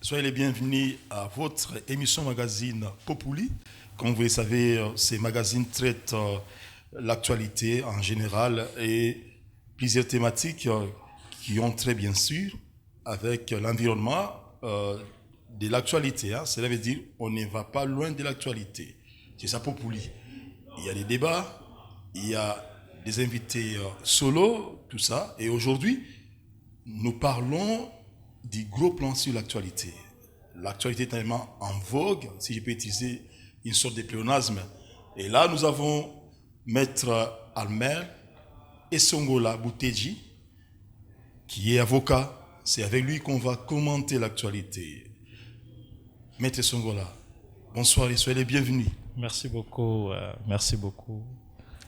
Soyez les bienvenus à votre émission magazine Populi. Comme vous le savez, ces magazines traitent l'actualité en général et plusieurs thématiques qui ont trait bien sûr avec l'environnement de l'actualité. Cela veut dire qu'on ne va pas loin de l'actualité. C'est ça Populi. Il y a des débats, il y a des invités solo, tout ça. Et aujourd'hui, nous parlons du gros plan sur l'actualité. L'actualité est tellement en vogue, si je peux utiliser une sorte de pléonasme. Et là, nous avons Maître Almer Esongola Bouteji, qui est avocat. C'est avec lui qu'on va commenter l'actualité. Maître Esongola, bonsoir et soyez les bienvenus. Merci beaucoup, merci beaucoup.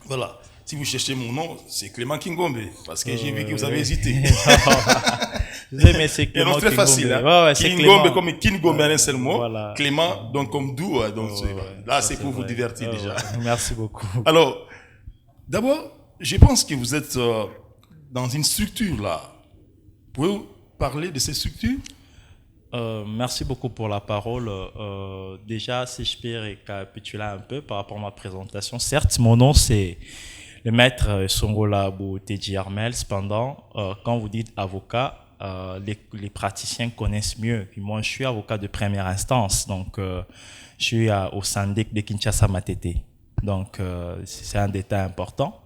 Voilà, si vous cherchez mon nom, c'est Clément Kingombe, parce que j'ai vu que vous avez hésité. Mais c'est Clément très facile. Kingombe comme Kingombe en un seul mot. Voilà. Clément, donc comme doux. Donc là, c'est pour vous divertir déjà. Merci beaucoup. Alors, d'abord, je pense que vous êtes dans une structure là. Pouvez-vous parler de cette structure? Merci beaucoup pour la parole. Déjà, si je peux récapituler un peu par rapport à ma présentation. Certes, mon nom c'est le maître Songola Bouteji Armel. Cependant, quand vous dites avocat, les praticiens connaissent mieux. Puis moi, je suis avocat de première instance. Donc, je suis au syndic de Kinshasa Matete. Donc, c'est un détail important.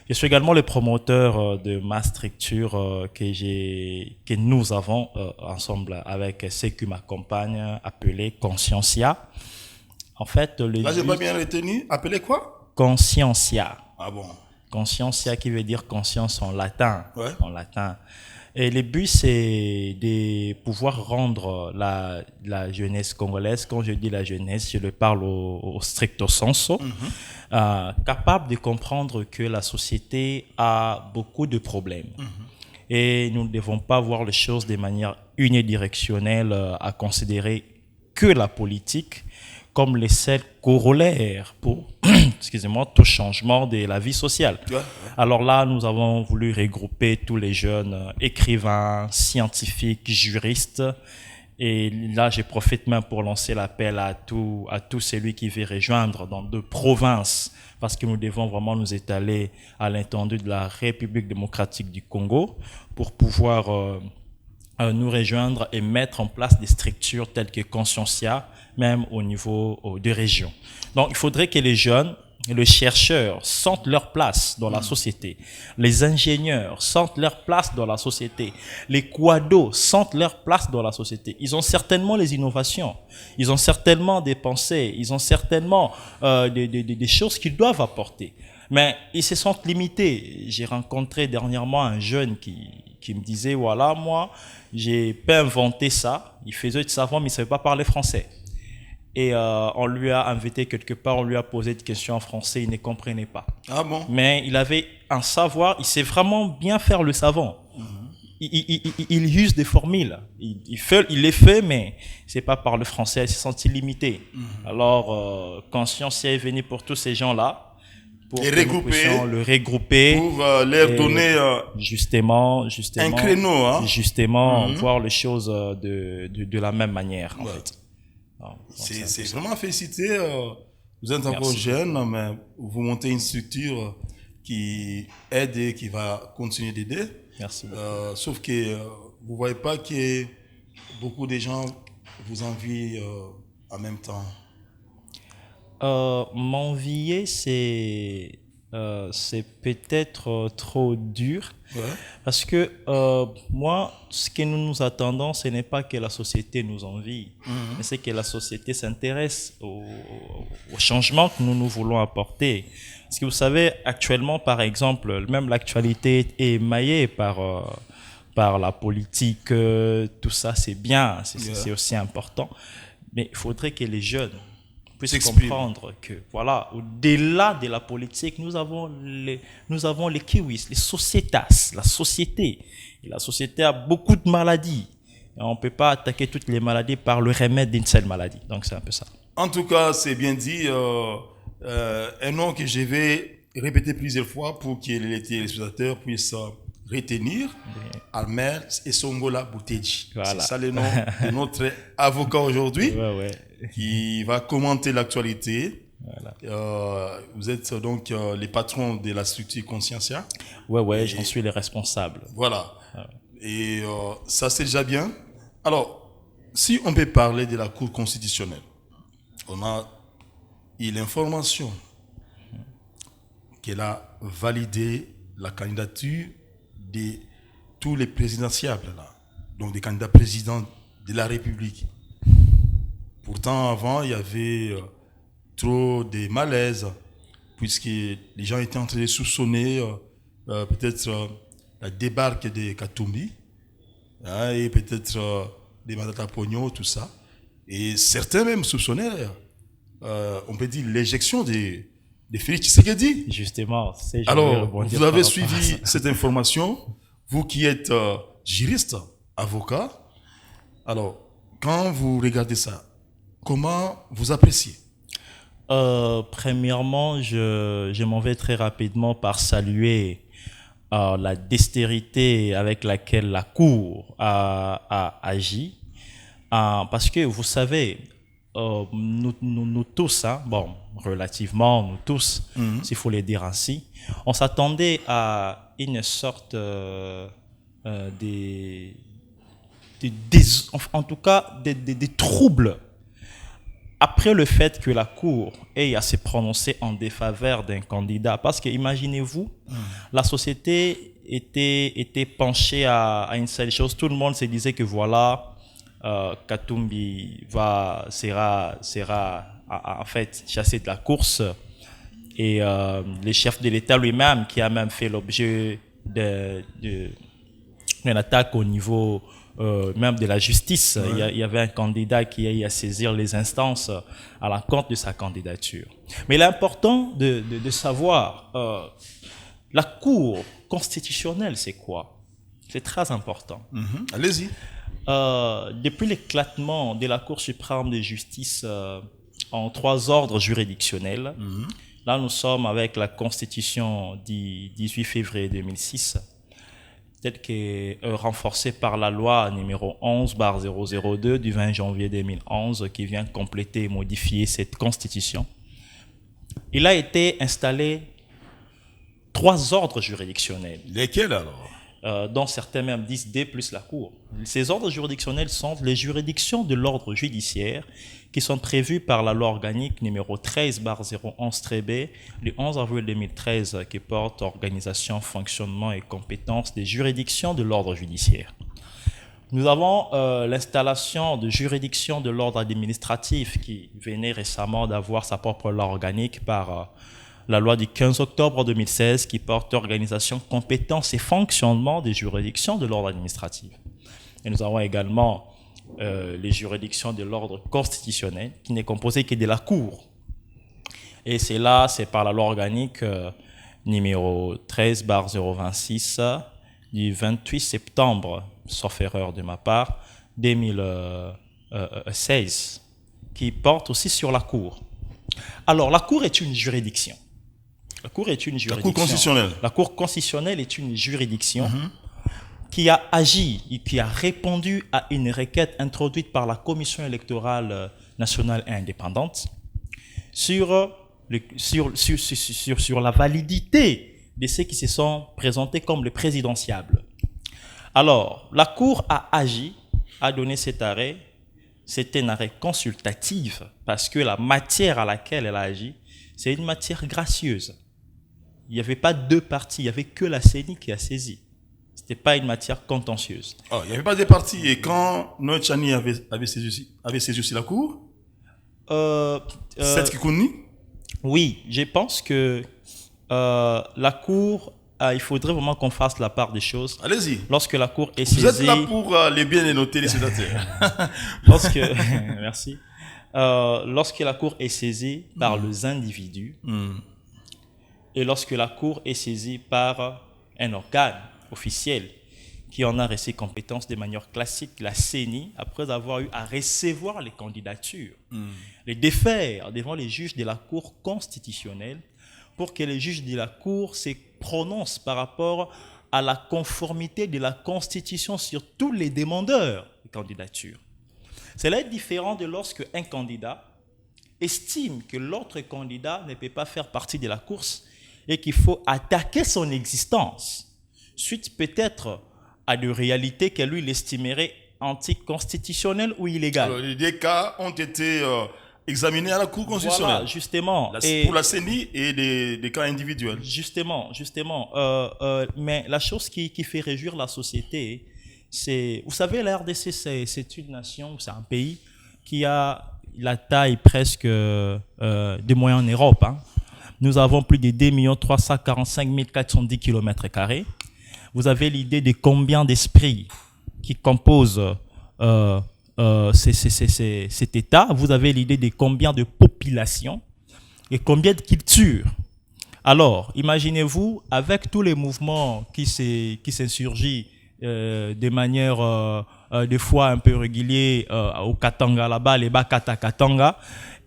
Je suis également le promoteur de ma structure que nous avons ensemble avec ceux qui m'accompagnent, appelé Conscientia. En fait, là, j'ai pas bien retenu. Appelé quoi? Conscientia. Ah bon? Conscientia qui veut dire conscience en latin. Ouais. En latin. Et le but, c'est de pouvoir rendre la jeunesse congolaise, quand je dis la jeunesse, je le parle au stricto sensu, capable de comprendre que la société a beaucoup de problèmes. Et nous ne devons pas voir les choses de manière unidirectionnelle, à considérer que la politique comme les seuls corollaires pour excusez-moi, tout changement de la vie sociale. Ouais. Alors là, nous avons voulu regrouper tous les jeunes écrivains, scientifiques, juristes. Et là, je profite même pour lancer l'appel à tout celui qui veut rejoindre dans deux provinces, parce que nous devons vraiment nous étaler à l'étendue de la République démocratique du Congo pour pouvoir nous rejoindre et mettre en place des structures telles que Conscientia, même au niveau de région. Donc, il faudrait que les jeunes, les chercheurs sentent leur place dans la société. Les ingénieurs sentent leur place dans la société. Les quados sentent leur place dans la société. Ils ont certainement les innovations. Ils ont certainement des pensées. Ils ont certainement des choses qu'ils doivent apporter. Mais ils se sentent limités. J'ai rencontré dernièrement un jeune qui me disait, voilà, moi, j'ai pas inventé ça. Il faisait du savon, mais il ne savait pas parler français. Et on lui a invité quelque part, on lui a posé des questions en français, il ne comprenait pas. Ah bon? Mais il avait un savoir, il sait vraiment bien faire le savon. Il use des formules, il les fait, mais c'est pas par le français, il s'est senti limité. Alors, Conscience est venue pour tous ces gens-là, pour que nous puissions le regrouper, pour leur donner justement un créneau, justement voir les choses de la même manière, en fait. C'est vraiment félicité. Vous êtes encore jeune, mais vous montez une structure qui aide et qui va continuer d'aider. Merci. Sauf que vous ne voyez pas que beaucoup de gens vous envient en même temps. M'envier, c'est peut-être trop dur. Ouais. Parce que moi, ce que nous attendons, ce n'est pas que la société nous envie, mais c'est que la société s'intéresse au changement que nous voulons apporter. Parce que vous savez, actuellement, par exemple, même l'actualité est émaillée par la politique, tout ça, c'est bien, c'est aussi important. Mais il faudrait que les jeunes puissent comprendre que, voilà, au-delà de la politique, nous avons les kiwis, les sociétas, la société. Et la société a beaucoup de maladies. Et on ne peut pas attaquer toutes les maladies par le remède d'une seule maladie. Donc, c'est un peu ça. En tout cas, c'est bien dit. Un nom que je vais répéter plusieurs fois pour que les téléspectateurs puissent retenir Armel Esongola Bouteji. Voilà. C'est ça le nom de notre avocat aujourd'hui Ouais. qui va commenter l'actualité. Voilà. Vous êtes donc les patrons de la structure Conscientia. Ouais, j'en suis le responsable. Voilà. Et ça, c'est déjà bien. Alors, si on peut parler de la Cour constitutionnelle, on a eu l'information qu'elle a validé la candidature de tous les présidentiables, là. Donc des candidats présidents de la République. Pourtant, avant, il y avait trop de malaise, puisque les gens étaient en train de soupçonner peut-être la débarque de Katumbi, hein, et peut-être des Matata Pogno, tout ça. Et certains même soupçonnaient, on peut dire, l'éjection de Félix Tshisekedi. Justement, alors, vous avez suivi cette information, vous qui êtes juriste, avocat. Alors, quand vous regardez ça, comment vous appréciez? Premièrement, je m'en vais très rapidement par saluer la dextérité avec laquelle la Cour a agi. Parce que vous savez, nous tous, hein, bon, relativement, nous tous, s'il faut le dire ainsi, on s'attendait à une sorte en tout cas des troubles après le fait que la Cour ait à se prononcer en défaveur d'un candidat. Parce que imaginez-vous, la société était penchée à une seule chose. Tout le monde se disait que voilà, Katumbi sera en fait chassé de la course, et le chef de l'État lui-même, qui a même fait l'objet d'une attaque au niveau même de la justice. Ouais. Il y avait un candidat qui a eu à saisir les instances à l'encontre de sa candidature. Mais l'important de savoir, la Cour constitutionnelle, c'est quoi? C'est très important. Allez-y. Depuis l'éclatement de la Cour suprême de justice en 3 ordres juridictionnels, là nous sommes avec la Constitution du 18 février 2006, telle que renforcée par la loi numéro 11/002 du 20 janvier 2011 qui vient compléter et modifier cette Constitution. Il a été installé 3 ordres juridictionnels. Lesquels alors? Dont certains même disent D plus la Cour. Ces ordres juridictionnels sont les juridictions de l'ordre judiciaire qui sont prévues par la loi organique numéro 13/011-B du 11 avril 2013 qui porte organisation, fonctionnement et compétences des juridictions de l'ordre judiciaire. Nous avons l'installation de juridictions de l'ordre administratif qui venait récemment d'avoir sa propre loi organique par la loi du 15 octobre 2016 qui porte organisation, compétences et fonctionnement des juridictions de l'ordre administratif. Et nous avons également les juridictions de l'ordre constitutionnel qui n'est composé que de la Cour. Et c'est par la loi organique numéro 13/026 du 28 septembre, sauf erreur de ma part, 2016, qui porte aussi sur la Cour. Alors, la Cour est une juridiction. La Cour est une juridiction. La Cour constitutionnelle. La Cour constitutionnelle est une juridiction qui a agi et qui a répondu à une requête introduite par la Commission électorale nationale et indépendante sur la validité de ceux qui se sont présentés comme les présidentiables. Alors, la Cour a agi, a donné cet arrêt. C'était un arrêt consultatif parce que la matière à laquelle elle a agi, c'est une matière gracieuse. Il n'y avait pas 2 parties, il n'y avait que la CENI qui a saisi. Ce n'était pas une matière contentieuse. Oh, il n'y avait pas 2 parties. Et quand Noël Chani avait saisi aussi la Cour, cette Kikouni? Oui, je pense que la Cour, il faudrait vraiment qu'on fasse la part des choses. Allez-y. Lorsque la Cour est saisie... Vous êtes là pour les biens et nos téléspectateurs. Merci. Lorsque la Cour est saisie par les individus, et lorsque la Cour est saisie par un organe officiel qui en a reçu compétence de manière classique, la CENI, après avoir eu à recevoir les candidatures, les défaire devant les juges de la Cour constitutionnelle pour que les juges de la Cour se prononcent par rapport à la conformité de la Constitution sur tous les demandeurs de candidature. Cela est différent de lorsque un candidat estime que l'autre candidat ne peut pas faire partie de la course et qu'il faut attaquer son existence, suite peut-être à des réalités que lui l'estimerait anticonstitutionnelles ou illégales. Alors, les deux cas ont été examinés à la Cour constitutionnelle. Voilà, justement. Pour la CENI et des cas individuels. Justement. Mais la chose qui fait réjouir la société, c'est... Vous savez, la RDC, c'est une nation, c'est un pays qui a la taille presque des moyens en Europe. Hein. Nous avons plus de 2 345 410 km². Vous avez l'idée de combien d'esprits qui composent cet État. Vous avez l'idée de combien de populations et combien de cultures. Alors, imaginez-vous, avec tous les mouvements qui s'insurgissent de manière des fois un peu régulière au Katanga là-bas, les Bakata Katanga,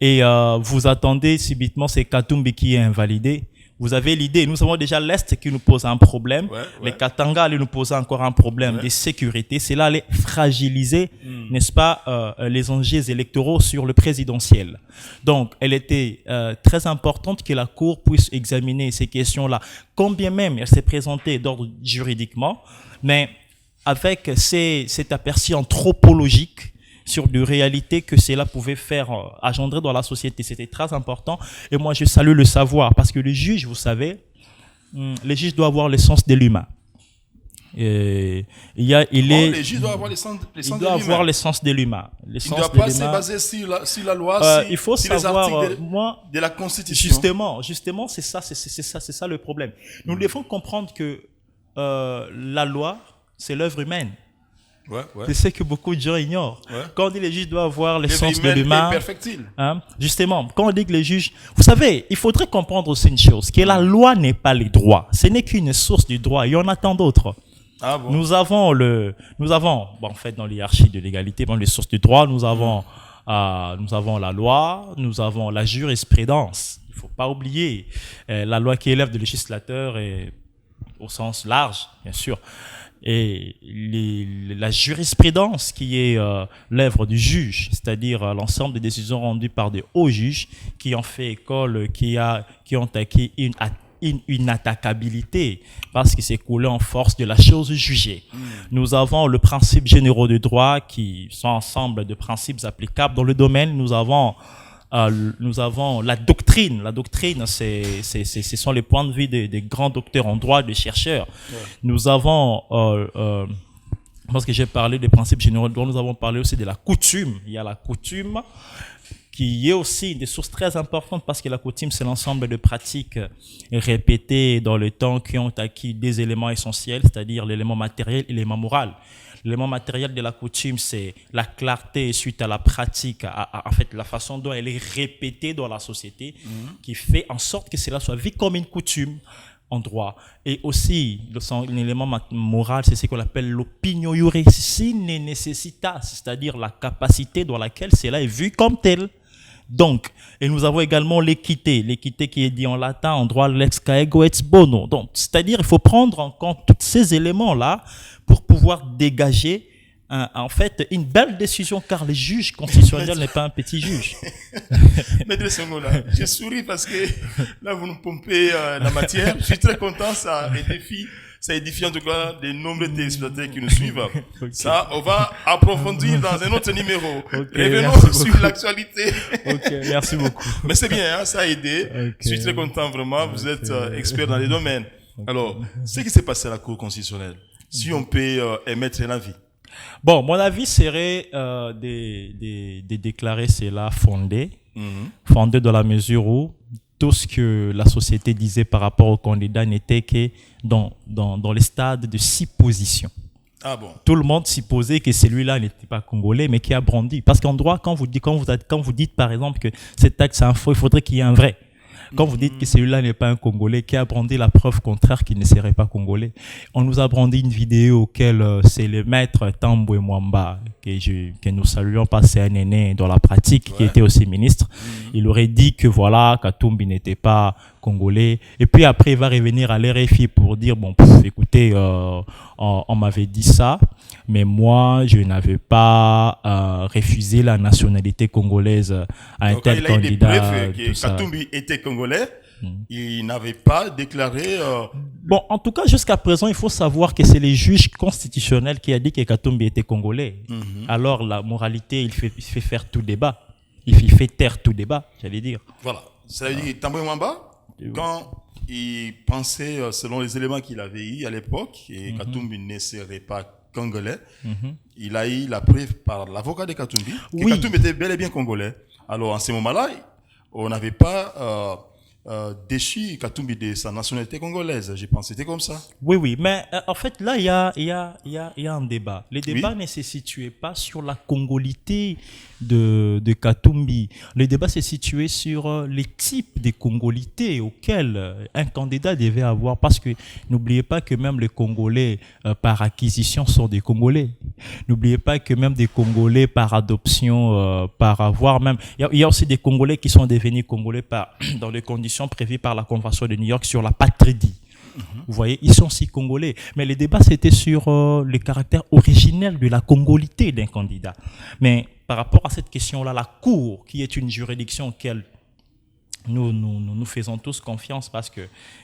et vous attendez subitement ces Katumbi qui est invalidé. Vous avez l'idée, nous avons déjà l'Est qui nous pose un problème, les Katanga allaient nous poser encore un problème de sécurité, cela allait fragiliser, n'est-ce pas, les enjeux électoraux sur le présidentiel. Donc, elle était très importante que la Cour puisse examiner ces questions-là, combien même elle s'est présentée d'ordre juridiquement, mais avec cet aperçu anthropologique sur des réalités que cela pouvait faire engendrer dans la société. C'était très important. Et moi, je salue le savoir parce que le juge, vous savez, le juge doit avoir le sens de l'humain. Le juge doit avoir le sens de l'humain. Il doit avoir le sens de l'humain. Il ne doit pas se baser sur la loi, il faut sur savoir, les articles de la Constitution. Justement, c'est ça le problème. Nous devons comprendre que la loi, c'est l'œuvre humaine. C'est ce que beaucoup de gens ignorent. Quand on dit que les juges doivent avoir le sens de l'humain, hein, justement, quand on dit que les juges... Vous savez, il faudrait comprendre aussi une chose, que la loi n'est pas les droits. Ce n'est qu'une source du droit. Il y en a tant d'autres. Ah bon? Nous avons, en fait, dans l'hierarchie de l'égalité, dans les sources du droit, nous avons la loi, nous avons la jurisprudence. Il ne faut pas oublier la loi qui élève le législateur et au sens large, bien sûr. Et la jurisprudence qui est l'œuvre du juge, c'est-à-dire l'ensemble des décisions rendues par des hauts juges qui ont fait école, qui ont acquis une attaquabilité parce qu'il s'est coulé en force de la chose jugée. Nous avons le principe généraux de droit qui sont ensemble de principes applicables dans le domaine. Nous avons la doctrine. La doctrine, ce sont les points de vue des grands docteurs en droit, des chercheurs. Nous avons, parce que j'ai parlé des principes généraux de droit, nous avons parlé aussi de la coutume. Il y a la coutume qui est aussi des sources très importantes parce que la coutume, c'est l'ensemble de pratiques répétées dans le temps qui ont acquis des éléments essentiels, c'est-à-dire l'élément matériel et l'élément moral. L'élément matériel de la coutume, c'est la clarté suite à la pratique, en fait, la façon dont elle est répétée dans la société, qui fait en sorte que cela soit vu comme une coutume en droit. Et aussi, l'élément moral, c'est ce qu'on appelle l'opinio iuris sine necessitas, c'est-à-dire la capacité dans laquelle cela est vu comme tel. Donc, et nous avons également l'équité qui est dit en latin, en droit, lex caego et bono. Donc, c'est-à-dire, il faut prendre en compte tous ces éléments-là pour pouvoir dégager en fait une belle décision, car le juge constitutionnel n'est pas un petit juge. Maître Sengola, je souris parce que là, vous nous pompez la matière. Je suis très content, ça édifie en tout cas des nombreux téléspectateurs qui nous suivent. Okay. Ça, on va approfondir dans un autre numéro. Revenons sur l'actualité. Merci beaucoup. Mais c'est bien, hein, ça a aidé. Je suis très content vraiment. Vous êtes expert dans les domaines. Alors, ce qui s'est passé à la Cour constitutionnelle, si on peut émettre un avis. Bon, mon avis serait de déclarer cela fondé. Fondé dans la mesure où tout ce que la société disait par rapport au candidat n'était que dans les stades de supposition. Ah bon. Tout le monde supposait que celui-là n'était pas congolais, mais qui a brandi. Parce qu'en droit, quand vous dites par exemple que cet acte c'est un faux, il faudrait qu'il y ait un vrai. Quand vous dites que celui-là n'est pas un Congolais, qui a brandi la preuve contraire qu'il ne serait pas Congolais. On nous a brandi une vidéo auquel c'est le maître Tambwe Mwamba, que nous saluons pas, c'est un aîné dans la pratique, qui était aussi ministre. Il aurait dit que voilà, Katumbi n'était pas Congolais. Et puis après, il va revenir à l'RFI pour dire, bon, écoutez, on m'avait dit ça, mais moi, je n'avais pas refusé la nationalité congolaise à un tel candidat. Il a eu des preuves que Katumbi était Congolais. Il n'avait pas déclaré... Bon, en tout cas, jusqu'à présent, il faut savoir que c'est les juges constitutionnels qui a dit que Katumbi était Congolais. Alors, la moralité, il fait faire tout débat. Il fait taire tout débat, j'allais dire. Voilà. Ça veut dire que Tambwe Mwamba, quand il pensait, selon les éléments qu'il avait eus à l'époque, que Katumbi ne serait pas Congolais, il a eu la preuve par l'avocat de Katumbi que Katumbi était bel et bien Congolais. Alors, en ce moment-là, on n'avait pas... déchu Katumbi de sa nationalité congolaise, je pense, c'était comme ça. Oui, mais en fait, là, il y a un débat. Le débat ne se situait pas sur la congolité de Katumbi. Le débat s'est situé sur les types de congolité auxquels un candidat devait avoir, parce que n'oubliez pas que même les Congolais par acquisition sont des Congolais. N'oubliez pas que même des Congolais par adoption, par avoir même... Il y a aussi des Congolais qui sont devenus Congolais dans les conditions prévues par la Convention de New York sur la patrie. Vous voyez, ils sont aussi congolais. Mais le débat, c'était sur le caractère originel de la congolité d'un candidat. Mais par rapport à cette question-là, la Cour, qui est une juridiction auquel nous faisons tous confiance, parce que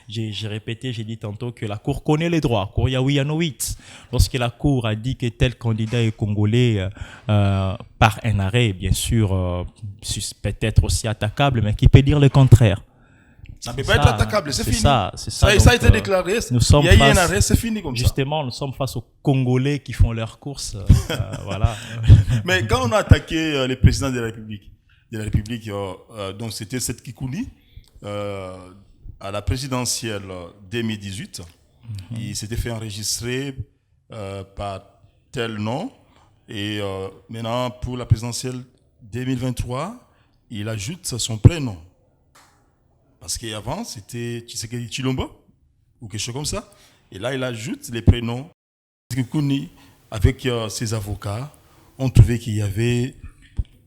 j'ai dit tantôt que la Cour connaît les droits. Cour Yaouyanoït. Lorsque la Cour a dit que tel candidat est congolais par un arrêt, bien sûr, peut-être aussi attaquable, mais qui peut dire le contraire. Ça ne peut pas être attaquable, c'est fini. Ça a été déclaré, il y a eu un arrêt, c'est fini comme justement, nous sommes face aux Congolais qui font leurs courses. Voilà. Mais quand on a attaqué le président de la République, donc c'était Seth Kikouni, à la présidentielle 2018, il s'était fait enregistrer par tel nom, et maintenant pour la présidentielle 2023, il ajoute son prénom. Parce qu'avant, c'était Tshisekedi Tshilombo, ou quelque chose comme ça. Et là, il ajoute les prénoms. Kikouni, avec ses avocats, ont trouvé qu'il y avait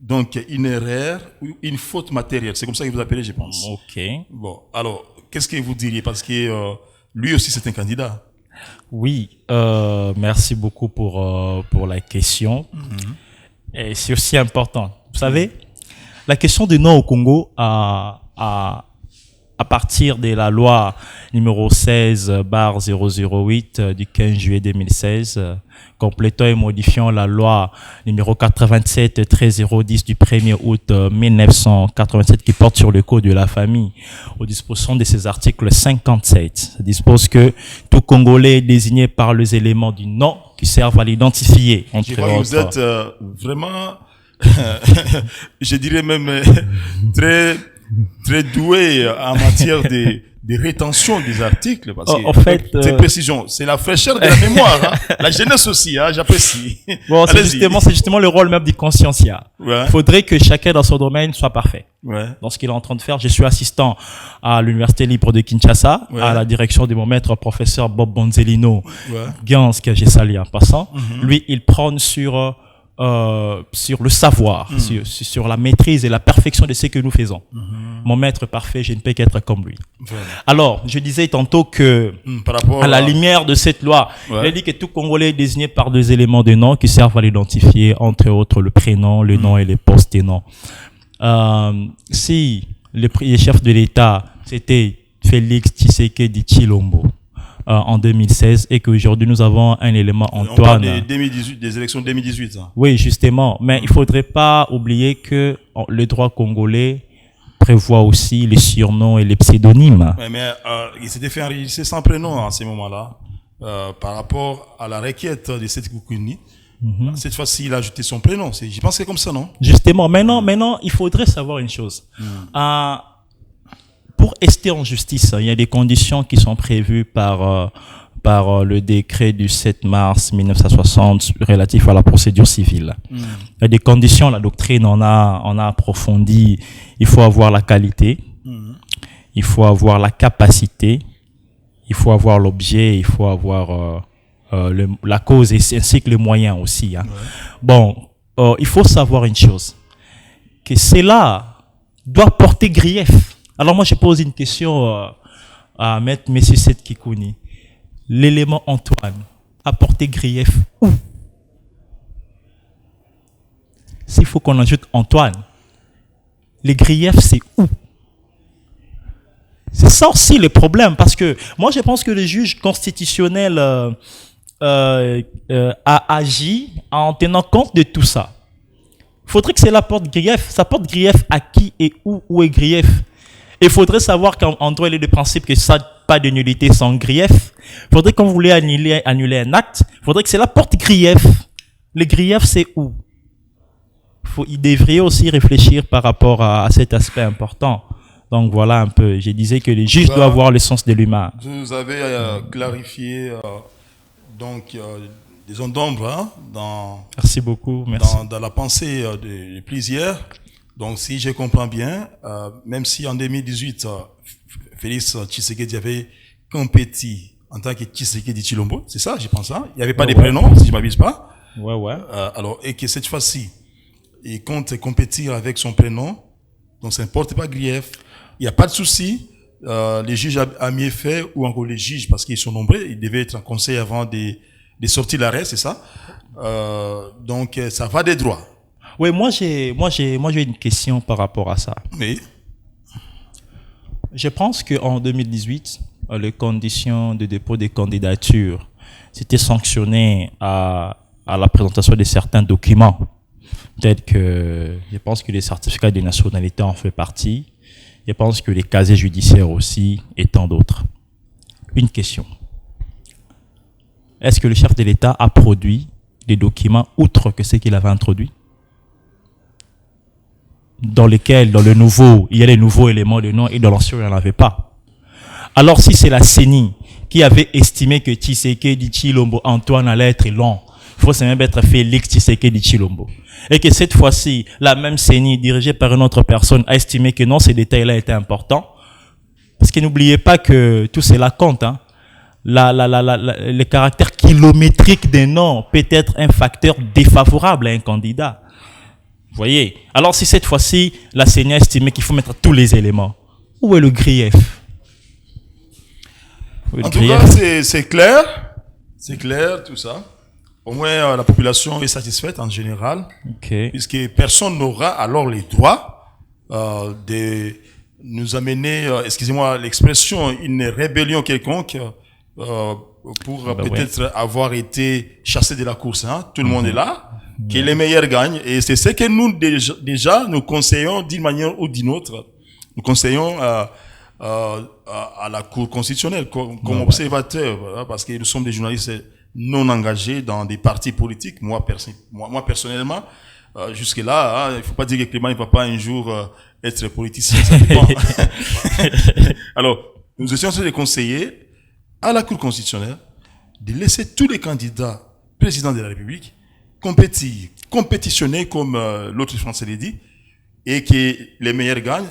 donc une erreur ou une faute matérielle. C'est comme ça que vous appelez, je pense. Ok. Bon, alors, qu'est-ce que vous diriez? Parce que lui aussi, c'est un candidat. Oui, merci beaucoup pour la question. Et c'est aussi important. Vous savez, la question des noms au Congo à partir de la loi numéro 16/008 du 15 juillet 2016, complétant et modifiant la loi numéro 87/010 du 1er août 1987 qui porte sur le code de la famille, aux dispositions de ses articles 57, ça dispose que tout Congolais est désigné par les éléments du nom qui servent à l'identifier. Je vois que vous êtes vraiment, je dirais même très doué en matière de rétention des articles, parce que en fait, c'est précision, c'est la fraîcheur de la mémoire, hein. La jeunesse aussi, hein, j'apprécie. Bon, c'est justement le rôle même du consciencia. Il faudrait que chacun dans son domaine soit parfait. Dans ce qu'il est en train de faire, je suis assistant à l'Université libre de Kinshasa, à la direction de mon maître professeur Bob Bonzelino, Gans, que j'ai sali en passant. Lui, il prône sur le savoir, sur la maîtrise et la perfection de ce que nous faisons. Mon maître parfait, je ne peux qu'être comme lui. Alors, je disais tantôt que, à la lumière de cette loi, il a dit que tout Congolais est désigné par deux éléments de nom qui servent à l'identifier, entre autres le prénom, le nom et les post-noms. Si le chef de l'État, c'était Félix Tshisekedi Tshilombo, en 2016, et qu'aujourd'hui nous avons un élément Antoine. On parle des élections de 2018. Hein. Oui, justement. Mais il faudrait pas oublier que le droit congolais prévoit aussi les surnoms et les pseudonymes. Ouais, mais il s'était fait enregistrer sans prénom à ce moment-là, par rapport à la requête de Seth Kikouni. Cette fois-ci, il a ajouté son prénom. Je pense que c'est comme ça, non? Justement. Maintenant, il faudrait savoir une chose. Pour rester en justice, il y a des conditions qui sont prévues par le décret du 7 mars 1960 relatif à la procédure civile. Il y a des conditions, la doctrine en a approfondi. Il faut avoir la qualité. Il il faut avoir la capacité, il faut avoir l'objet, il faut avoir la cause ainsi que les moyens aussi. Hein. Ouais. Bon, il faut savoir une chose, que cela doit porter grief. Alors moi, je pose une question à Maître M. Seth Kikouni. L'élément Antoine a porté grief où? S'il faut qu'on ajoute Antoine, les griefs, c'est où? C'est ça aussi le problème, parce que moi, je pense que le juge constitutionnel a agi en tenant compte de tout ça. Il faudrait que cela porte grief. Ça porte grief à qui et où est grief? Il faudrait savoir qu'en droit, il est le principe que ça, pas de nullité sans grief. Il faudrait qu'on voulait annuler un acte. Il faudrait que cela porte grief. Le grief, c'est où? Il devrait aussi réfléchir par rapport à cet aspect important. Donc voilà un peu. Je disais que les juges doivent avoir le sens de l'humain. Vous avez clarifié des zones d'ombre hein, merci beaucoup. Merci. Dans la pensée de plusieurs. Donc si je comprends bien, même si en 2018, Félix Tshisekedi avait compétit en tant que Tshisekedi Tshilombo, c'est ça, je pense. Hein? Il n'y avait pas de prénoms, si je ne m'abuse pas. Ouais. Alors, et que cette fois-ci, il compte compétir avec son prénom, donc ça ne porte pas grief. Il n'y a pas de souci. Les juges a mieux fait, ou encore les juges, parce qu'ils sont nombreux, ils devaient être en conseil avant de sortir l'arrêt, c'est ça. Donc ça va des droits. Oui, moi j'ai une question par rapport à ça. Oui. Je pense qu'en 2018, les conditions de dépôt des candidatures, c'était sanctionné à la présentation de certains documents. Peut-être que je pense que les certificats de nationalité en fait partie. Je pense que les casiers judiciaires aussi et tant d'autres. Une question. Est-ce que le chef de l'État a produit des documents outre que ceux qu'il avait introduits, dans lesquels, dans le nouveau, il y a les nouveaux éléments de nom et dans l'ancien, il n'y en avait pas? Alors si c'est la CENI qui avait estimé que Tshisekedi Tshilombo Antoine allait être long, il faut même être Félix Tshisekedi Tshilombo. Et que cette fois-ci, la même CENI, dirigée par une autre personne, a estimé que non, ces détails-là étaient importants. Parce que n'oubliez pas que tout cela compte. Hein. Le caractère kilométrique des noms peut être un facteur défavorable à un candidat. Vous voyez? Alors si cette fois-ci, la CENI a estimé qu'il faut mettre tous les éléments, où est le grief? En tout cas, c'est clair. C'est clair, tout ça. Au moins, la population est satisfaite en général, puisque personne n'aura alors les droits de nous amener, excusez-moi l'expression, une rébellion quelconque pour peut-être avoir été chassé de la course. Hein. Tout le monde est là, que les meilleurs gagnent, et c'est ce que nous déjà nous conseillons d'une manière ou d'une autre. Nous conseillons à la Cour constitutionnelle comme observateur, parce que nous sommes des journalistes non engagés dans des partis politiques. Moi personnellement, jusque-là, hein, il ne faut pas dire que Clément ne va pas un jour être politicien, ça dépend. Alors, nous essayons de conseiller à la Cour constitutionnelle de laisser tous les candidats présidents de la République compétitionner comme l'autre Français l'a dit, et que les meilleurs gagnent,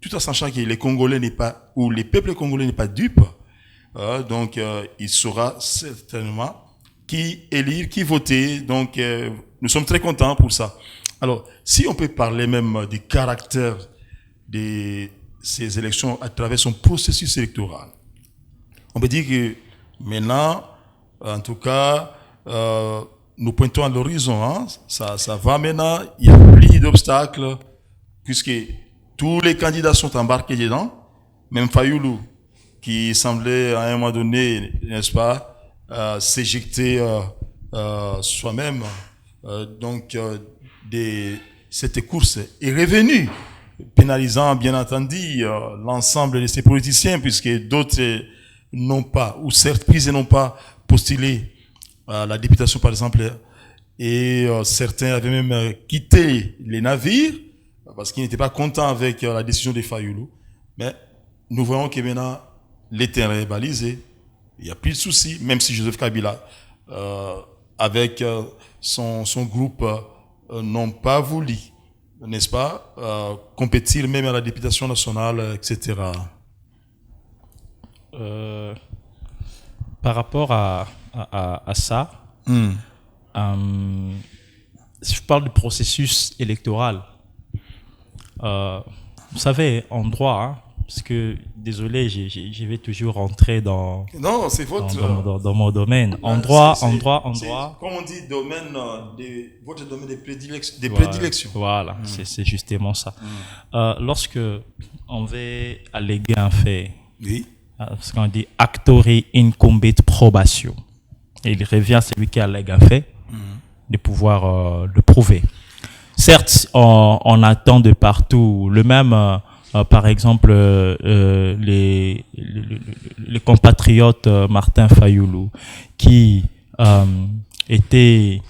tout en sachant que les Congolais le peuple congolais n'est pas dupe. Donc, il saura certainement qui élire, qui voter. Donc, nous sommes très contents pour ça. Alors, si on peut parler même du caractère de ces élections à travers son processus électoral, on peut dire que maintenant, en tout cas, nous pointons à l'horizon. Hein? Ça va maintenant, il n'y a plus d'obstacles, puisque tous les candidats sont embarqués dedans. Même Fayoulou, qui semblait à un moment donné, n'est-ce pas, s'éjecter soi-même de cette course est revenu, pénalisant bien entendu l'ensemble de ces politiciens, puisque d'autres n'ont pas, ou certes pris n'ont pas postulé à la députation par exemple, et certains avaient même quitté les navires parce qu'ils n'étaient pas contents avec la décision de Fayoulou. Mais nous voyons que maintenant les terrains est balisé, il n'y a plus de soucis, même si Joseph Kabila avec son groupe n'ont pas voulu, n'est-ce pas, compétir même à la députation nationale, etc. par rapport à ça, si je parle du processus électoral, vous savez, en droit, hein, parce que, désolé, je vais toujours rentrer dans, non, c'est votre, dans mon domaine. En droit, comme on dit, domaine votre domaine de prédilection. Voilà, c'est justement ça. Lorsque on veut alléguer un fait, oui, ce qu'on dit actori incumbit probatio, et il revient à celui qui allègue un fait de pouvoir le prouver. Certes, on attend de partout le même. Par exemple, les compatriotes Martin Fayoulou, qui était,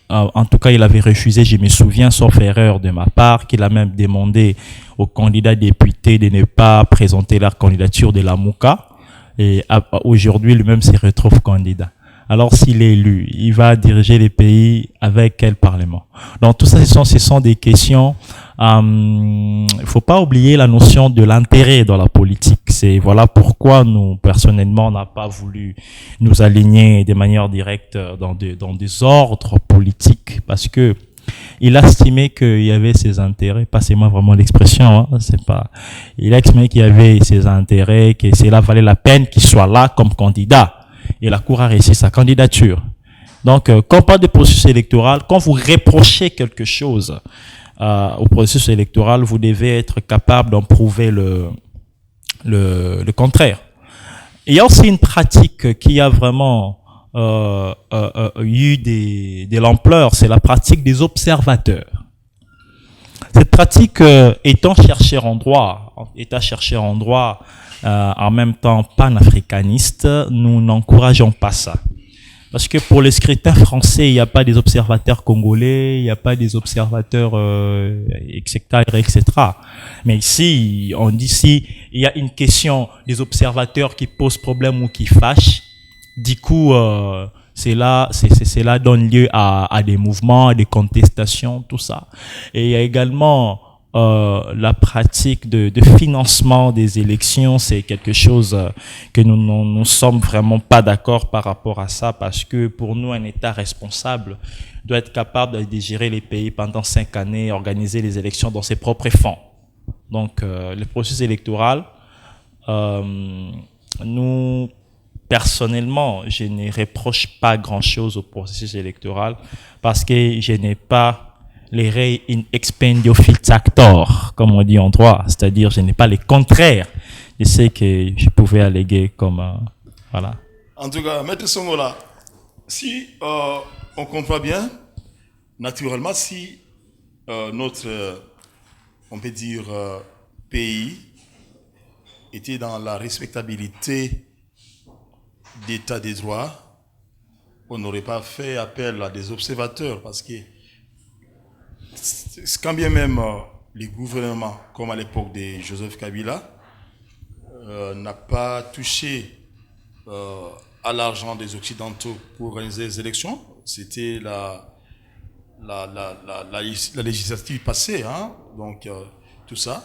en tout cas, il avait refusé, je me souviens, sauf erreur de ma part, qu'il a même demandé aux candidats députés de ne pas présenter leur candidature de la Mouka. Et aujourd'hui, lui-même se retrouve candidat. Alors, s'il est élu, il va diriger les pays avec quel parlement? Donc, tout ça, ce sont des questions. Il faut pas oublier la notion de l'intérêt dans la politique. C'est voilà pourquoi nous, personnellement, on n'a pas voulu nous aligner de manière directe dans des ordres politiques, parce que il a estimé qu'il y avait ses intérêts. Passez-moi vraiment l'expression, hein, c'est pas. Il a estimé qu'il y avait ses intérêts, que cela valait la peine qu'il soit là comme candidat. Et la Cour a réussi sa candidature. Donc, quand on parle de processus électoral, quand vous reprochez quelque chose au processus électoral, vous devez être capable d'en prouver le contraire. Il y a aussi une pratique qui a vraiment eu de l'ampleur, c'est la pratique des observateurs. Cette pratique, étant chercheur en droit, en même temps panafricaniste, nous n'encourageons pas ça. Parce que pour les scrutins français, il n'y a pas des observateurs congolais, il n'y a pas des observateurs, etc., etc. Mais ici, on dit si il y a une question des observateurs qui posent problème ou qui fâchent, du coup, cela donne lieu à des mouvements, à des contestations, tout ça. Et il y a également la pratique de financement des élections, c'est quelque chose que nous sommes vraiment pas d'accord par rapport à ça, parce que pour nous, un État responsable doit être capable de gérer les pays pendant 5 années, organiser les élections dans ses propres fonds. Donc, le processus électoral, nous, personnellement, je ne reproche pas grand-chose au processus électoral, parce que je n'ai pas les rei in expendio filtractor, comme on dit en droit, c'est-à-dire je n'ai pas les contraires de ce que je pouvais alléguer comme voilà. En tout cas, Maître Songola, si on comprend bien, naturellement, si notre, on peut dire, pays était dans la respectabilité d'état des droits, on n'aurait pas fait appel à des observateurs, parce que quand bien même les gouvernements, comme à l'époque de Joseph Kabila, n'a pas touché à l'argent des Occidentaux pour organiser les élections, c'était la législative passée, hein, donc tout ça.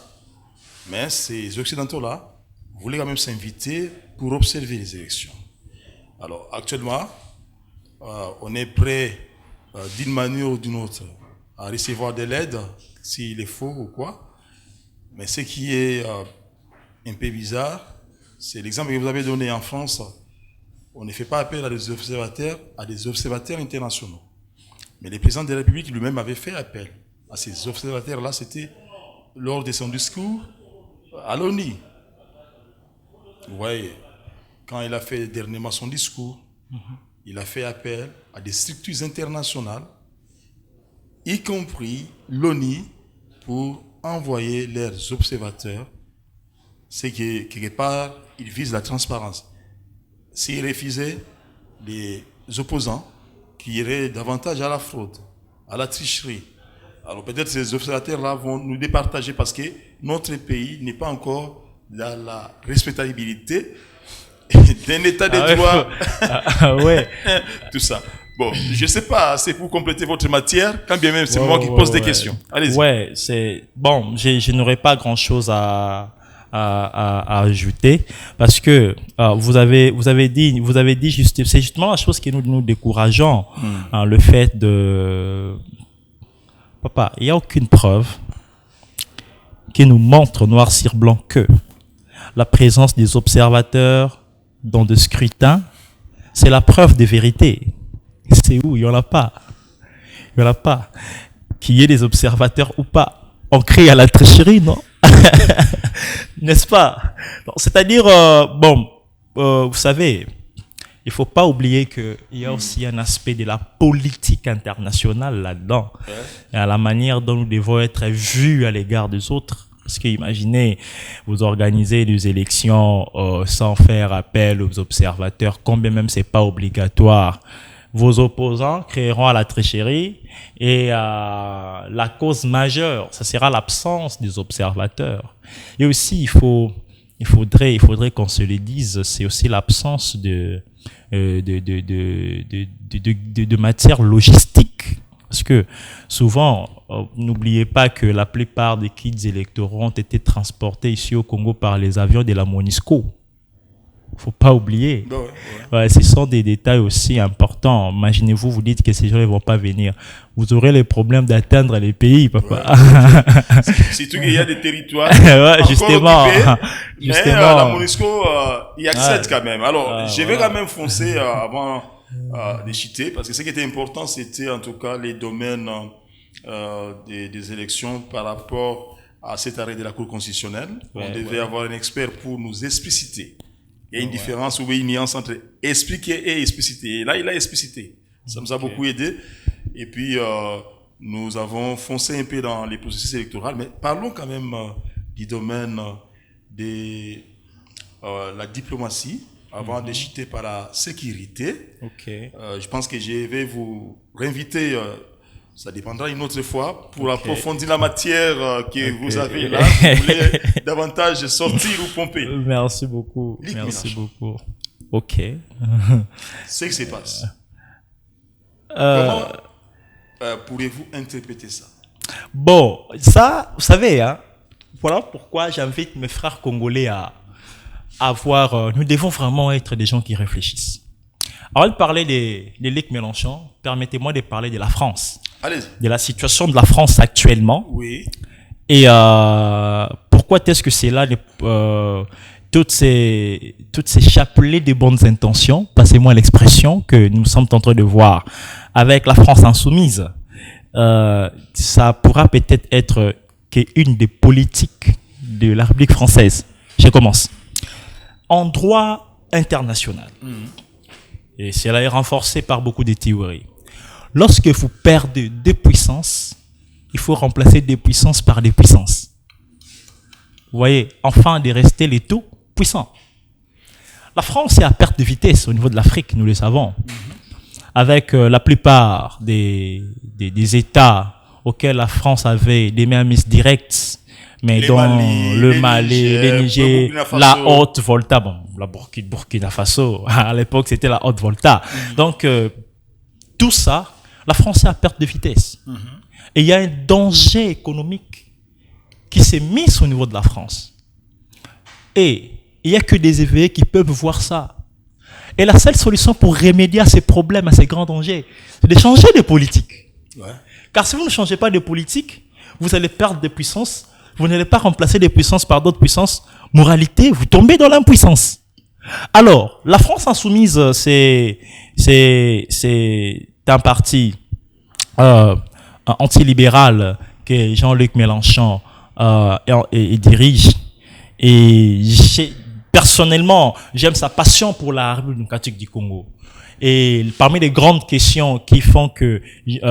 Mais ces Occidentaux-là voulaient quand même s'inviter pour observer les élections. Alors actuellement, on est prêt d'une manière ou d'une autre à recevoir de l'aide, s'il est faux ou quoi. Mais ce qui est un peu bizarre, c'est l'exemple que vous avez donné en France. On ne fait pas appel à des observateurs internationaux. Mais le président de la République lui-même avait fait appel à ces observateurs-là. C'était lors de son discours à l'ONU. Vous voyez, quand il a fait dernièrement son discours, il a fait appel à des structures internationales, y compris l'ONU, pour envoyer leurs observateurs. C'est que, quelque part, ils visent la transparence. S'ils refusaient, les opposants crieraient davantage à la fraude, à la tricherie. Alors peut-être ces observateurs-là vont nous départager, parce que notre pays n'est pas encore dans la respectabilité d'un état de droit. Ouais. Tout ça. Bon, je sais pas, c'est pour compléter votre matière, quand bien même c'est moi qui pose des questions. Allez-y. Ouais, c'est bon, je n'aurais pas grand-chose à à ajouter, parce que vous avez dit juste, c'est justement la chose qui nous décourageant, le fait de papa, il y a aucune preuve qui nous montre noir sur blanc que la présence des observateurs dans des scrutins, c'est la preuve de vérité. C'est où? Il n'y en a pas. Il n'y en a pas. Qu'il y ait des observateurs ou pas, on crie à la tricherie, non? N'est-ce pas? C'est-à-dire, vous savez, il faut pas oublier qu'il y a aussi un aspect de la politique internationale là-dedans, et à la manière dont nous devons être vus à l'égard des autres. Parce que imaginez, vous organisez des élections sans faire appel aux observateurs, combien même c'est pas obligatoire. Vos opposants créeront à la tricherie et la cause majeure, ça sera l'absence des observateurs. Et aussi, il faudrait qu'on se le dise, c'est aussi l'absence de matière logistique. Parce que souvent, n'oubliez pas que la plupart des kits électoraux ont été transportés ici au Congo par les avions de la MONUSCO. Faut pas oublier. Ouais, ce sont des détails aussi importants. Imaginez-vous, vous dites que ces gens ne vont pas venir. Vous aurez les problèmes d'atteindre les pays, papa. Ouais. Surtout qu'il y a des territoires justement, occupés, justement. Mais la MONUSCO y accède quand même. Alors, je vais quand même foncer avant de chuter, parce que ce qui était important, c'était en tout cas les domaines des élections par rapport à cet arrêt de la Cour constitutionnelle. On devait avoir un expert pour nous expliciter. Il y a une différence ou une nuance entre expliquer et expliciter. Et là, il a explicité. Ça nous a beaucoup aidé. Et puis, nous avons foncé un peu dans les processus électoraux. Mais parlons quand même du domaine de la diplomatie, avant de chuter par la sécurité. Je pense que je vais vous réinviter, ça dépendra une autre fois, pour approfondir la matière que vous avez là. Vous voulez davantage sortir ou pomper. Merci beaucoup. Merci beaucoup. Ok. Ce qui se passe. Comment pourrez-vous interpréter ça? Bon, ça, vous savez, hein, voilà pourquoi j'invite mes frères congolais à avoir... nous devons vraiment être des gens qui réfléchissent. Avant de parler de Luc Mélenchon, permettez-moi de parler de la France. Allez-y. De la situation de la France actuellement. Oui. Et pourquoi est-ce que c'est là toutes ces chapelets de bonnes intentions, passez-moi l'expression, que nous sommes en train de voir avec la France insoumise. Ça pourra peut-être être qu'une des politiques de la République française. Je commence. En droit international, et cela est renforcé par beaucoup de théories, lorsque vous perdez des puissances, il faut remplacer des puissances par des puissances. Vous voyez, enfin de rester les tout puissants. La France est à perte de vitesse au niveau de l'Afrique, nous le savons. Avec la plupart des États auxquels la France avait des mainmises directes, mais dans le Mali, le Niger, la Haute-Volta, bon, la Burkina Faso, à l'époque c'était la Haute-Volta. Donc, tout ça, la France est à perte de vitesse. Et il y a un danger économique qui s'est mis au niveau de la France. Et il n'y a que des éveillés qui peuvent voir ça. Et la seule solution pour remédier à ces problèmes, à ces grands dangers, c'est de changer de politique. Car si vous ne changez pas de politique, vous allez perdre de puissance. Vous n'allez pas remplacer des puissances par d'autres puissances. Moralité, vous tombez dans l'impuissance. Alors, la France insoumise, c'est un parti antilibéral que Jean-Luc Mélenchon dirige. Et personnellement, j'aime sa passion pour la République démocratique du Congo. Et parmi les grandes questions qui font que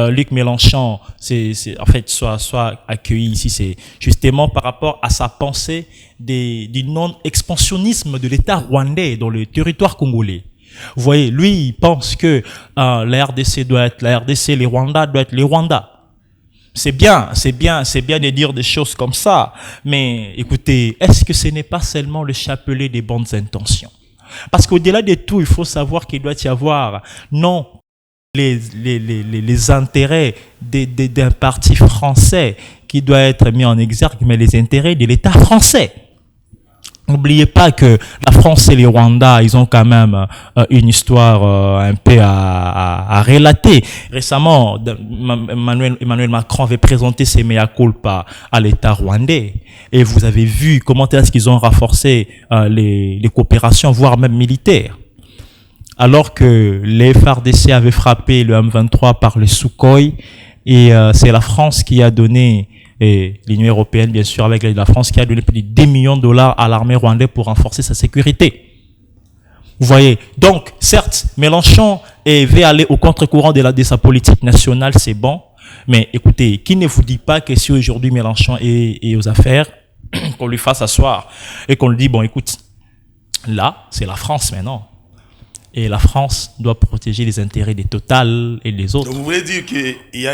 Luc Mélenchon en fait soit accueilli ici, c'est justement par rapport à sa pensée du non-expansionnisme de l'État rwandais dans le territoire congolais. Vous voyez, lui, il pense que la RDC doit être la RDC, les Rwandais doivent être les Rwandais. C'est bien de dire des choses comme ça, mais écoutez, est-ce que ce n'est pas seulement le chapelet des bonnes intentions? Parce qu'au-delà de tout, il faut savoir qu'il doit y avoir, non, les intérêts d'un parti français qui doit être mis en exergue, mais les intérêts de l'État français. N'oubliez pas que la France et les Rwandais, ils ont quand même une histoire un peu à relater. Récemment, Emmanuel Macron avait présenté ses mea culpa à l'État rwandais. Et vous avez vu comment est-ce qu'ils ont renforcé les coopérations, voire même militaires. Alors que les FARDC avaient frappé le M23 par le Sukhoi, et c'est la France qui a donné, et l'Union européenne bien sûr avec l'aide de la France, qui a donné plus de 10 millions de dollars à l'armée rwandaise pour renforcer sa sécurité. Vous voyez, donc certes, Mélenchon veut aller au contre-courant de sa politique nationale, c'est bon, mais écoutez, qui ne vous dit pas que si aujourd'hui Mélenchon est aux affaires, qu'on lui fasse asseoir et qu'on lui dit, bon écoute, là c'est la France maintenant. Et la France doit protéger les intérêts des Total et des autres. Donc vous voulez dire qu'il y a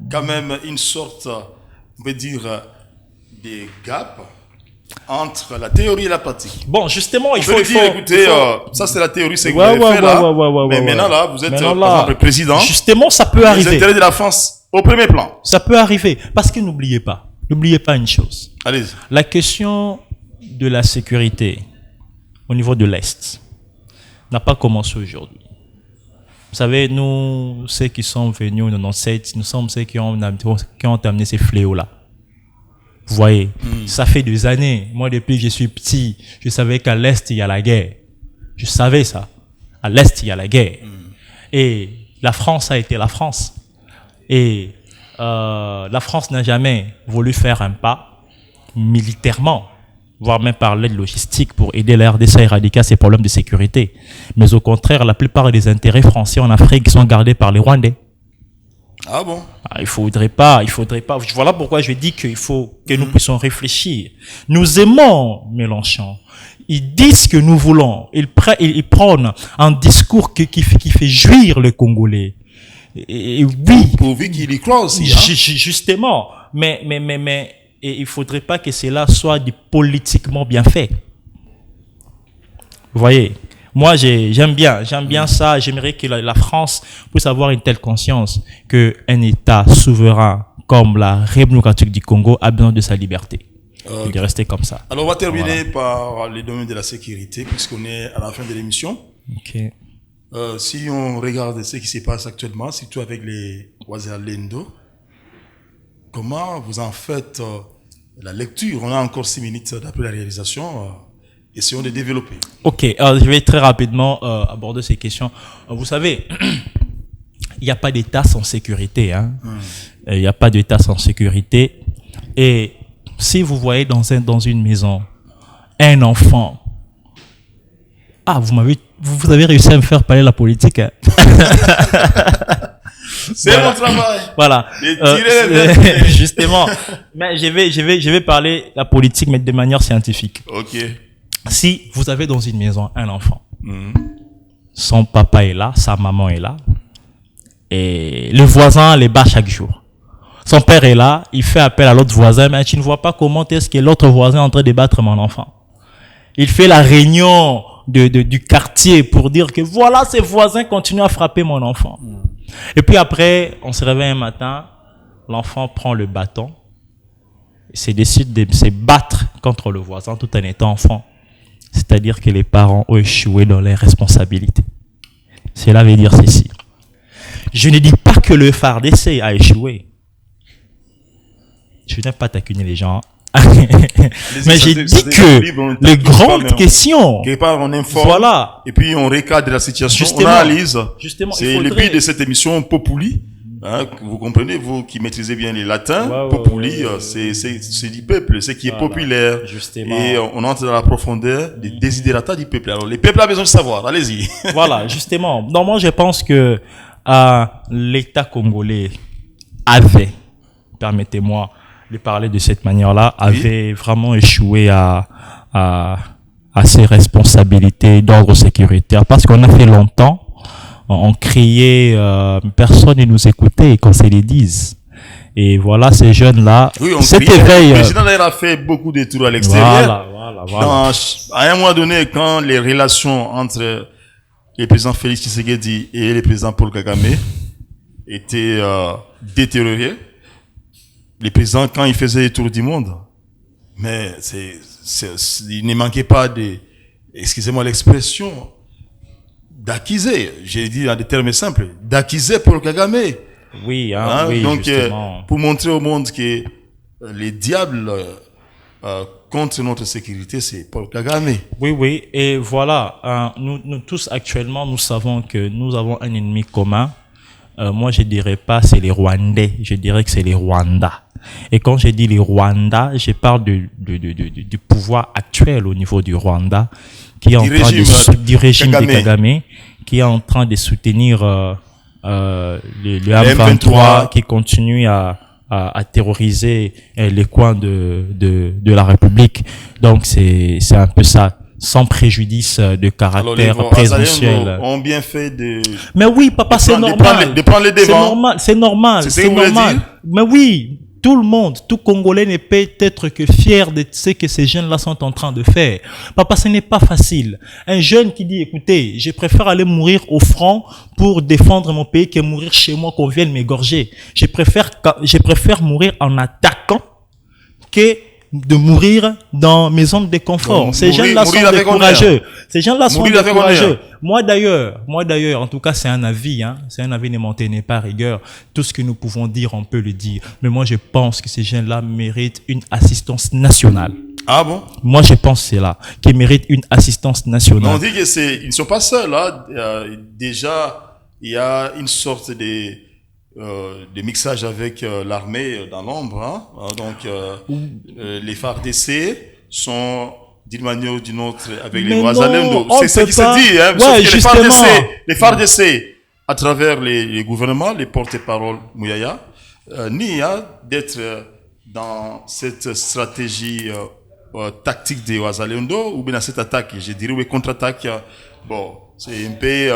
quand même une sorte, on peut dire, des gaps entre la théorie et la pratique. Bon, justement, il faut dire, écoutez, ça c'est la théorie, c'est que vous avez fait là, mais maintenant là, vous êtes par exemple le président. Justement, ça peut arriver. Les intérêts de la France au premier plan. Ça peut arriver, parce que n'oubliez pas une chose. Allez-y. La question de la sécurité au niveau de l'Est n'a pas commencé aujourd'hui. Vous savez, nous, ceux qui sont venus en 97, nous sommes ceux qui ont amené ces fléaux-là. Vous voyez, ça fait des années. Moi, depuis que je suis petit, je savais qu'à l'Est, il y a la guerre. Je savais ça. À l'Est, il y a la guerre. Et la France a été la France. Et la France n'a jamais voulu faire un pas militairement, voire même par l'aide logistique pour aider la RDC à éradiquer ces problèmes de sécurité. Mais au contraire, la plupart des intérêts français en Afrique sont gardés par les Rwandais. Ah bon? Il faudrait pas. Voilà pourquoi je dis qu'il faut que nous puissions réfléchir. Nous aimons Mélenchon. Ils disent que nous voulons. Ils prennent un discours qui fait jouir les Congolais. Et oui. Pourvu qu'il y croit aussi. Justement. Mais, et il faudrait pas que cela soit politiquement bien fait. Vous voyez, moi j'aime bien ça. J'aimerais que la France puisse avoir une telle conscience qu'un État souverain comme la République démocratique du Congo a besoin de sa liberté. Et de rester comme ça. Alors on va terminer par les domaines de la sécurité puisqu'on est à la fin de l'émission. Okay. Si on regarde ce qui se passe actuellement, surtout avec les Wazalendo, comment vous en faites la lecture? On a encore 6 minutes d'après la réalisation. Essayons de développer. Ok, je vais très rapidement aborder ces questions. Vous savez, il n'y a pas d'État sans sécurité. Il n'y a pas d'État sans sécurité. Et si vous voyez dans une maison un enfant, vous avez réussi à me faire parler de la politique. C'est mon travail. Voilà. Justement. Mais je vais parler de la politique, mais de manière scientifique. Ok. Si vous avez dans une maison un enfant, son papa est là, sa maman est là, et le voisin les bat chaque jour. Son père est là, il fait appel à l'autre voisin, mais tu ne vois pas comment est-ce que l'autre voisin est en train de battre mon enfant. Il fait la réunion du quartier pour dire que voilà, ces voisins continuent à frapper mon enfant. Et puis après, on se réveille un matin, l'enfant prend le bâton, et décide de se battre contre le voisin tout en étant enfant. C'est-à-dire que les parents ont échoué dans leurs responsabilités. Cela veut dire ceci. Je ne dis pas que le FARDC a échoué. Je n'aime pas taquiner les gens. Mais j'ai dit que les grandes questions, quelque part on informe, voilà, et puis on recadre la situation, on analyse. C'est le but de cette émission Populi. Vous comprenez, vous qui maîtrisez bien les latins, Populi, c'est du peuple, c'est qui est populaire. Justement. Et on entre dans la profondeur des desiderata du peuple. Alors, les peuples ont besoin de savoir. Allez-y. Voilà, justement. Donc, moi, je pense que l'État congolais permettez-moi de parler de cette manière-là, avait vraiment échoué à ses responsabilités d'ordre sécuritaire. Parce qu'on a fait longtemps, on criait, personne ne nous écoutait, qu'on se les dise. Et voilà, ces jeunes-là, cet éveil... Le président a fait beaucoup de tours à l'extérieur. Voilà. À un moment donné, quand les relations entre le président Félix Tshisekedi et le président Paul Kagame étaient détériorées, les présidents, quand ils faisaient les tours du monde, Mais il ne manquait pas excusez-moi l'expression, d'acquiser. J'ai dit en des termes simples, d'acquiser Paul Kagame. Oui, oui, donc, justement. pour montrer au monde que les diables contre notre sécurité, c'est Paul Kagame. Oui, oui. Et voilà, nous tous actuellement, nous savons que nous avons un ennemi commun. Moi, je dirais pas c'est les Rwandais, je dirais que c'est les Rwandais. Et quand je dis les Rwandais, je parle du pouvoir actuel au niveau du Rwanda, qui est en train du régime de Kagame, qui est en train de soutenir le M23, qui continue à terroriser les coins de la République. Donc c'est un peu ça, sans préjudice de caractère présidentiel. Ont bien fait de... Mais oui, papa, c'est normal. De prendre les devants. C'est normal. C'est normal. Mais oui, tout le monde, tout Congolais ne peut être que fier de ce que ces jeunes-là sont en train de faire. Papa, ce n'est pas facile. Un jeune qui dit, écoutez, je préfère aller mourir au front pour défendre mon pays que mourir chez moi qu'on vienne m'égorger. Je préfère mourir en attaquant que de mourir dans mes zones de confort. Donc, ces jeunes-là sont des courageux. Ces gens-là sont des courageux. Moi d'ailleurs, en tout cas, c'est un avis, c'est un avis ne m'en tenez pas rigueur. Tout ce que nous pouvons dire, on peut le dire. Mais moi, je pense que ces jeunes-là méritent une assistance nationale. Ah bon? Moi, je pense c'est là, qu'ils méritent une assistance nationale. Mais on dit que ils ne sont pas seuls, là. Déjà, il y a une sorte de mixage avec l'armée dans l'ombre. Donc, les FARDC sont d'une manière ou d'une autre avec les Wazalendo. C'est ce qui se dit. Ouais, sauf que les FARDC, à travers les gouvernements, les porte-paroles Mouyaya, ni d'être dans cette stratégie tactique des Wazalendo ou bien dans cette attaque, je dirais, oui, contre-attaque. Bon, c'est un peu...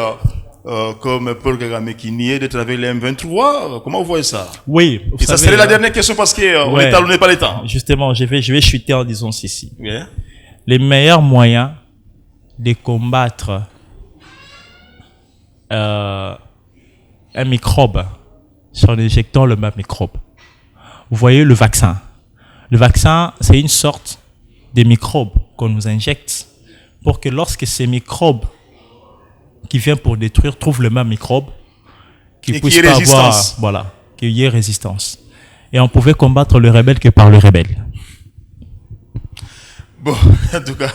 comme Paul Kagame qui niait d'être avec les M23, comment vous voyez ça? Oui. Et ça serait la dernière question parce que on est talonné par les temps. Justement, je vais chuter en disant ceci. Yeah. Les meilleurs moyens de combattre un microbe, c'est en injectant le même microbe. Vous voyez le vaccin. Le vaccin, c'est une sorte de microbe qu'on nous injecte pour que lorsque ces microbes qui vient pour détruire trouve le même microbe, qu'il puisse pas avoir, voilà, qu'il y ait résistance. Et on pouvait combattre le rebelle que par le rebelle. Bon, en tout cas,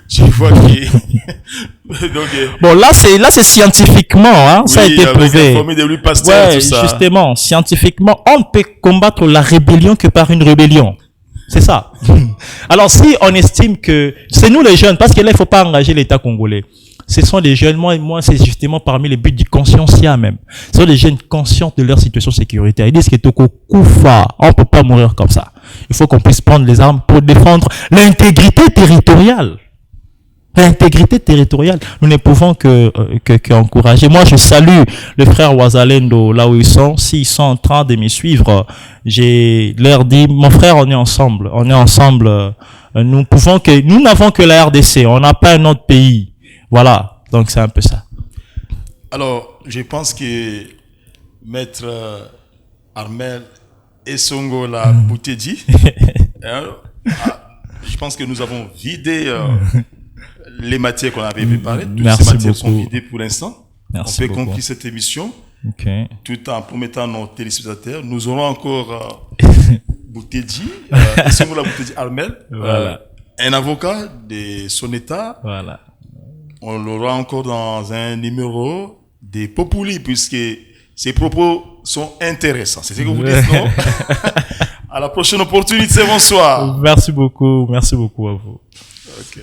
je vois que... Donc, bon, là c'est scientifiquement, oui, ça a été prouvé. De Pasteur, tout ça. Justement, scientifiquement, on ne peut combattre la rébellion que par une rébellion. C'est ça. Alors, si on estime que c'est nous les jeunes, parce que là, il faut pas engager l'État congolais. Ce sont des jeunes, moi, c'est justement parmi les buts du consciencia même. Ce sont des jeunes conscients de leur situation sécuritaire. Ils disent que Toko Koufa, on peut pas mourir comme ça. Il faut qu'on puisse prendre les armes pour défendre l'intégrité territoriale. L'intégrité territoriale. Nous ne pouvons qu'encourager. Moi, je salue les frères Wazalendo là où ils sont. S'ils sont en train de me suivre, j'ai leur dit, mon frère, on est ensemble. On est ensemble. Nous n'avons que la RDC. On n'a pas un autre pays. Voilà, donc c'est un peu ça. Alors, je pense que Maître Armel Esongo la Boutedi, je pense que nous avons vidé les matières qu'on avait préparées. Toutes ces matières sont vidées pour l'instant. On peut conclure cette émission tout en promettant nos téléspectateurs. Nous aurons encore Boutedi, Esongo la Boutedi Armel, un avocat de son état. Voilà. On l'aura encore dans un numéro des Populi, puisque ses propos sont intéressants. C'est ce que vous dites, non? À la prochaine opportunité, bonsoir. Merci beaucoup à vous. Okay.